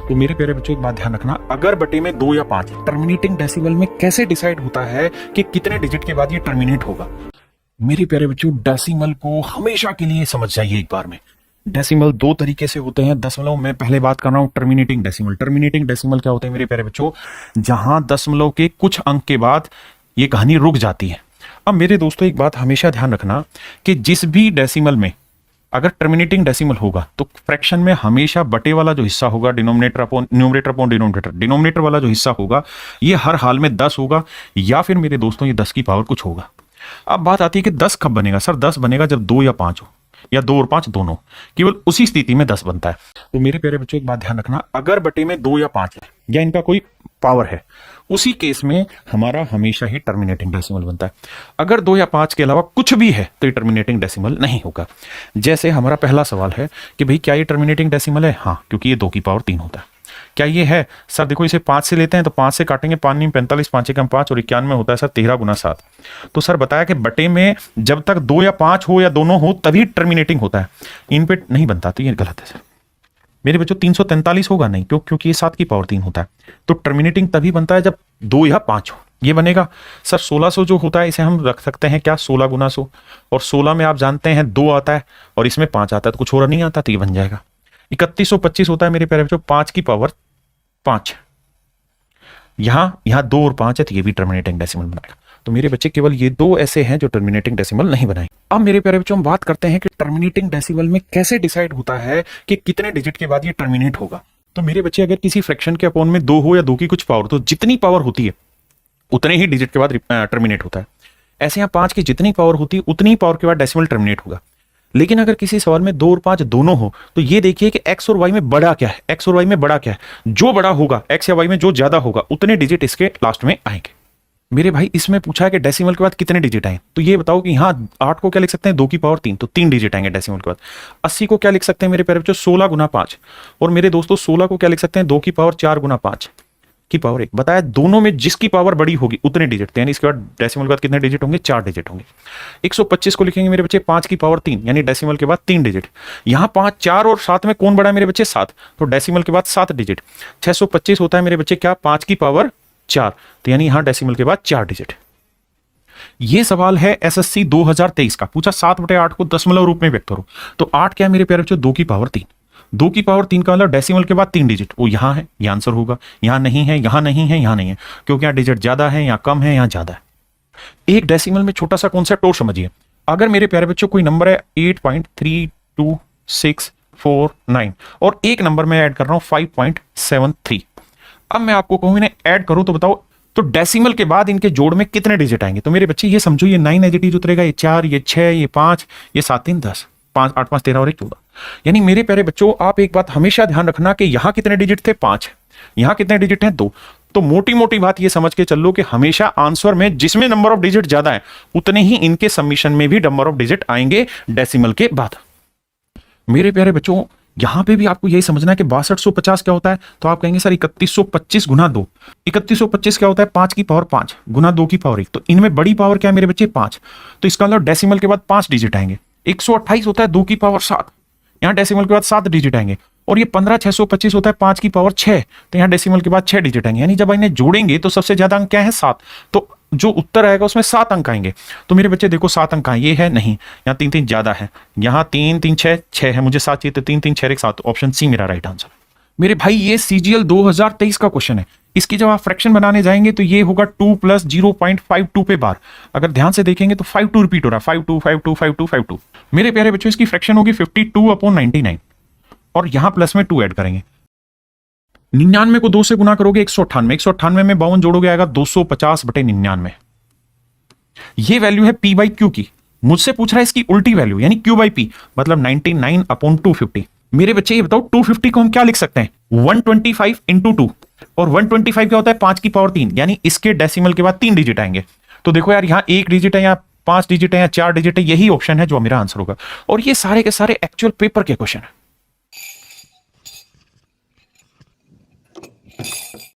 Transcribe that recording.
तो मेरे प्यारे बच्चों एक बात ध्यान रखना, अगर बटे में 2 या 5 टर्मिनेटिंग डेसिमल में कैसे डिसाइड होता है कि कितने डिजिट के बाद ये टर्मिनेट होगा। मेरे प्यारे बच्चों डेसिमल को हमेशा के लिए समझ जाइए एक बार में। डेसिमल दो तरीके से होते हैं। दशमलव में पहले बात कर रहा हूं टर्मिनेटिंग डेसिमल। टर्मिनेटिंग डेसिमल क्या होते हैं मेरे प्यारे बच्चों, जहां दशमलव के कुछ अंक के बाद ये कहानी रुक जाती है। अब मेरे दोस्तों एक बात हमेशा ध्यान रखना कि जिस भी डेसिमल में अगर टर्मिनेटिंग डेसिमल होगा तो फ्रैक्शन में हमेशा बटे वाला जो हिस्सा होगा न्यूमरेटर अपॉन डिनोमिनेटर वाला जो हिस्सा होगा ये हर हाल में 10 होगा, या फिर मेरे दोस्तों ये 10 की पावर कुछ होगा। अब बात आती है कि 10 कब बनेगा। सर 10 बनेगा जब 2 या 5 हो, या 2 और 5 दोनों, केवल उसी स्थिति में 10 बनता है। तो मेरे प्यारे बच्चों एक बात ध्यान रखना, अगर बटे में 2 या 5 है या इनका कोई पावर है, उसी केस में हमारा हमेशा ही टर्मिनेटिंग डेसिमल बनता है। अगर 2 या 5 के अलावा कुछ भी है तो ये टर्मिनेटिंग डेसिमल नहीं होगा। जैसे हमारा पहला सवाल है कि भाई क्या ये टर्मिनेटिंग डेसिमल है? हाँ, क्योंकि ये 2 की पावर 3 होता है। क्या ये है? सर देखो इसे 5 से लेते हैं तो 5 से काटेंगे 5 नहीं 45, 5 एकम 5 और 91 होता है सर 13 गुना 7। तो सर बताया कि बटे में जब तक 2 या 5 हो या दोनों हो तभी टर्मिनेटिंग होता है, इन पे नहीं बनता। तो ये गलत है सर मेरे बच्चों। 343 होगा नहीं, क्योंकि ये 7 की पावर 3 होता है। तो टर्मिनेटिंग तभी बनता है जब 2 या 5 हो। ये बनेगा सर 1600 जो होता है इसे हम रख सकते हैं क्या 16 गुना 100, और 16 में आप जानते हैं 2 आता है और इसमें 5 आता है तो कुछ और नहीं आता, तो ये बन जाएगा 3125 होता है मेरे प्यारे बच्चों 5 की पावर 5। यहां 2 और 5 है तो ये भी टर्मिनेटिंग डेसिमल बनाएगा। तो मेरे बच्चे केवल ये 2 ऐसे हैं जो टर्मिनेटिंग डेसिमल नहीं बनाए। अब मेरे प्यारे बच्चों हम बात करते हैं कि टर्मिनेटिंग डेसिमल में कैसे डिसाइड होता है कि कितने डिजिट के बाद ये टर्मिनेट होगा। तो मेरे बच्चे अगर किसी फ्रैक्शन के अपॉन में 2 हो या 2 की कुछ पावर, तो जितनी पावर होती है उतने ही डिजिट के बाद टर्मिनेट होता है। ऐसे यहाँ 5 की जितनी पावर होती है उतनी पावर के बाद डेसिमल टर्मिनेट होगा। लेकिन अगर किसी सवाल में 2 और 5 दोनों हो तो ये देखिए कि एक्स और वाई में बड़ा क्या है। एक्स और वाई में बड़ा क्या है? जो बड़ा होगा एक्स या वाई में जो ज्यादा होगा उतने डिजिट इसके लास्ट में आएंगे। मेरे भाई इसमें पूछा है कि डेसिमल के बाद कितने डिजिट आए, तो ये बताओ कि यहाँ 8 को क्या लिख सकते हैं 2 की पावर 3, तो 3 डिजिट आएंगे डेसिमल के बाद। 80 को क्या लिख सकते हैं मेरे प्यारे बच्चों 16 गुना 5, और मेरे दोस्तों 16 को क्या लिख सकते हैं 2 की पावर 4 गुना 5 की पावर 1। बताया दोनों में जिसकी पावर बड़ी होगी उतने डिजिट, यानी इसके बाद डेसिमल के बाद कितने डिजिट होंगे 4 डिजिट होंगे। 125 को लिखेंगे मेरे बच्चे 5 की पावर 3, यानी डेसिमल के बाद 3 डिजिट। यहाँ 5 4 और 7 में कौन बड़ा है मेरे बच्चे 7, तो डेसिमल के बाद 7 डिजिट। 625 होता है मेरे बच्चे क्या 5 की पावर 4, तो यानी यहाँ डेसिमल के बाद 4 डिजिट। ये सवाल है एसएससी 2023 का, पूछा 7/8 को दशमलव रूप में व्यक्त करो। तो 8 क्या है मेरे प्यारे बच्चों 2 की पावर 3। 2 की पावर 3 का मतलब डेसिमल के बाद 3 डिजिट, वो यहां है, ये आंसर होगा। यहां नहीं है, यहां नहीं है, यहां नहीं है, क्योंकि यहां डिजिट ज्यादा है, यहां कम है, यहां ज्यादा है। एक डेसिमल में छोटा सा कॉन्सेप्ट और समझिए। अगर मेरे प्यारे बच्चों कोई नंबर है 8.3269 और एक नंबर में ऐड कर रहा हूं 5.73। अब मैं आपको कहूं इन्हें ऐड करो तो बताओ तो डेसिमल के बाद इनके जोड़ में कितने डिजिट आएंगे। तो मेरे बच्चे ये समझो ये 9 नेगेटिव उतरेगा, ये 4, ये 6, ये 5, ये 7 3 10, 5 8 5 13 और 1 14। यानी मेरे प्यारे बच्चों आप एक बात हमेशा ध्यान रखना कि यहां कितने डिजिट थे 5, यहां कितने डिजिट हैं 2। तो मोटी मोटी बात ये समझ के चलो कि हमेशा आंसर में जिसमें नंबर ऑफ डिजिट ज्यादा है उतने ही इनके समीशन में भी नंबर ऑफ डिजिट आएंगे डेसिमल के बाद। मेरे प्यारे बच्चों यहां पे भी आपको यही समझना है कि 6250 क्या होता है, तो आप कहेंगे सर 3125 गुना 2। 3125 क्या होता है 5 की पावर 5 गुना 2 की पावर 1। तो इनमें बड़ी पावर क्या है मेरे बच्चे 5, तो इसका मतलब डेसिमल के बाद 5 डिजिट आएंगे। 128 होता है 2 की पावर 7, यहाँ डेसिमल के बाद 7 डिजिट आएंगे। और ये 15625 होता है 5 की पावर 6, तो यहाँ डेसिमल के बाद 6 डिजिट आएंगे। यानी जब इन्हें जोड़ेंगे तो सबसे ज्यादा अंक क्या है 7, तो जो उत्तर आएगा उसमें 7 अंक आएंगे। तो मेरे बच्चे देखो 7 अंक ये है नहीं, यहाँ 3 3 ज्यादा है, यहाँ 3 3 6 6 है, मुझे 7 चाहिए तो 3 3 6 1 7, ऑप्शन सी मेरा राइट आंसर। मेरे भाई ये सीजीएल 2023 का क्वेश्चन है। इसकी जब आप फ्रैक्शन बनाने जाएंगे तो ये होगा 2 + 0.52 पे बार। अगर ध्यान से देखेंगे तो 52 रिपीट हो रहा है, 52 52 52 52। मेरे प्यारे बच्चों इसकी फ्रैक्शन होगी 52/99 और यहां प्लस में 2 ऐड करेंगे। 99 को 2 से गुना करोगे 198, 198 में 52 जोड़ोगे आएगा 250/99। ये वैल्यू है p/q की। मुझसे पूछ रहा है इसकी उल्टी वैल्यू यानी q/p, मतलब 99/250। मेरे बच्चे ये बताओ 250 को हम क्या लिख सकते हैं 125 × 2, और 125 क्या होता है 5 की पावर 3, यानी इसके डेसिमल के बाद 3 डिजिट आएंगे। तो देखो यार यहाँ 1 डिजिट है, यहाँ 5 डिजिट है, यहाँ 4 डिजिट है, यही ऑप्शन है जो मेरा आंसर होगा। और ये सारे के सारे एक्चुअल पेपर के क्वेश्चन है।